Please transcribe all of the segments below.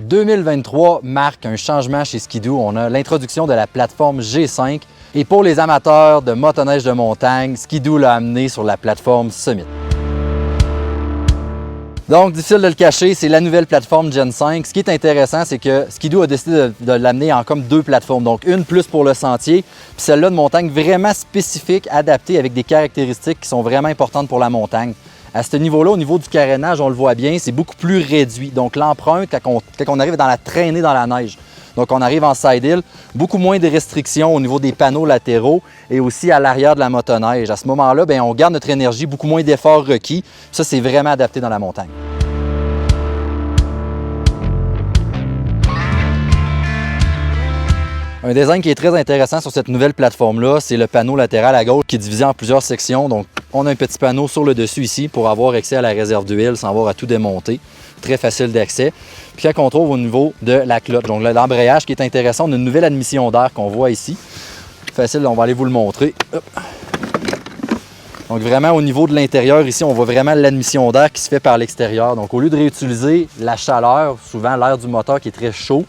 2023 marque un changement chez Ski-Doo. On a l'introduction de la plateforme G5 et pour les amateurs de motoneige de montagne, Ski-Doo l'a amené sur la plateforme Summit. Donc, difficile de le cacher, c'est la nouvelle plateforme Gen 5. Ce qui est intéressant, c'est que Ski-Doo a décidé de l'amener en comme deux plateformes. Donc, une plus pour le sentier, puis celle-là de montagne vraiment spécifique, adaptée avec des caractéristiques qui sont vraiment importantes pour la montagne. À ce niveau-là, au niveau du carénage, on le voit bien, c'est beaucoup plus réduit. Donc, l'empreinte, quand on arrive dans la traînée dans la neige, donc on arrive en side-hill, beaucoup moins de restrictions au niveau des panneaux latéraux et aussi à l'arrière de la motoneige. À ce moment-là, on garde notre énergie, beaucoup moins d'efforts requis. Ça, c'est vraiment adapté dans la montagne. Un design qui est très intéressant sur cette nouvelle plateforme-là, c'est le panneau latéral à gauche qui est divisé en plusieurs sections. Donc, on a un petit panneau sur le dessus ici pour avoir accès à la réserve d'huile sans avoir à tout démonter. Très facile d'accès. Puis quand on trouve au niveau de la cloche, donc l'embrayage qui est intéressant, on a une nouvelle admission d'air qu'on voit ici. Facile, on va aller vous le montrer. Hop. Donc vraiment au niveau de l'intérieur ici, on voit vraiment l'admission d'air qui se fait par l'extérieur. Donc au lieu de réutiliser la chaleur, souvent l'air du moteur qui est très chaud,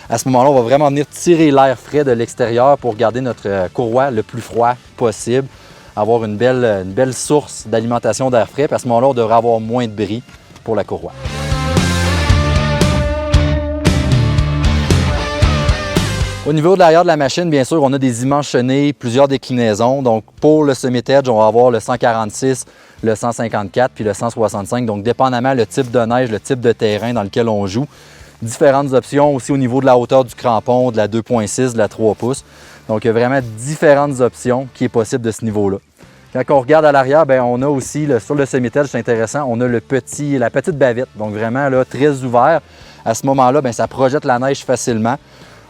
à ce moment-là, on va vraiment venir tirer l'air frais de l'extérieur pour garder notre courroie le plus froid possible, avoir une belle source d'alimentation d'air frais. Puis à ce moment-là, on devrait avoir moins de bris pour la courroie. Au niveau de l'arrière de la machine, bien sûr, on a des immenses chenilles, plusieurs déclinaisons. Donc pour le Summit Edge, on va avoir le 146, le 154 puis le 165. Donc dépendamment le type de neige, le type de terrain dans lequel on joue. Différentes options aussi au niveau de la hauteur du crampon, de la 2.6, de la 3 pouces. Donc, il y a vraiment différentes options qui est possible de ce niveau-là. Quand on regarde à l'arrière, on a aussi, sur le Summit Edge, c'est intéressant, on a la petite bavette. Donc, vraiment là, très ouvert. À ce moment-là, ça projette la neige facilement.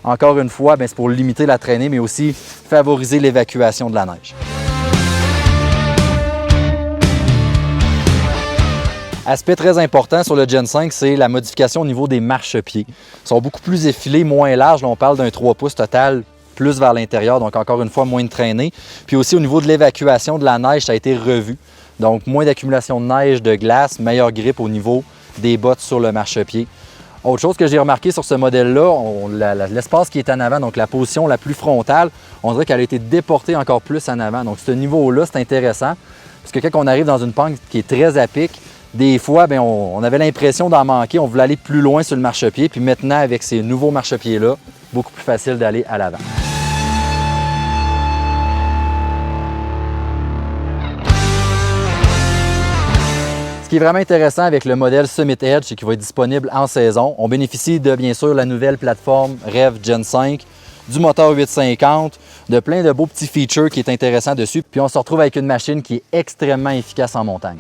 Encore une fois, c'est pour limiter la traînée, mais aussi favoriser l'évacuation de la neige. Aspect très important sur le Gen 5, c'est la modification au niveau des marchepieds. Ils sont beaucoup plus effilés, moins larges. Là, on parle d'un 3 pouces total, plus vers l'intérieur, donc encore une fois, moins de traînée. Puis aussi au niveau de l'évacuation de la neige, ça a été revu. Donc moins d'accumulation de neige, de glace, meilleure grippe au niveau des bottes sur le marchepied. Autre chose que j'ai remarqué sur ce modèle-là, l'espace qui est en avant, donc la position la plus frontale, on dirait qu'elle a été déportée encore plus en avant. Donc ce niveau-là, c'est intéressant, parce que quand on arrive dans une pente qui est très à pic, des fois, on avait l'impression d'en manquer, on voulait aller plus loin sur le marchepied, puis maintenant, avec ces nouveaux marchepieds-là, beaucoup plus facile d'aller à l'avant. Ce qui est vraiment intéressant avec le modèle Summit Edge, c'est qu'il va être disponible en saison. On bénéficie de, bien sûr, la nouvelle plateforme REV Gen 5, du moteur 850, de plein de beaux petits features qui est intéressant dessus, puis on se retrouve avec une machine qui est extrêmement efficace en montagne.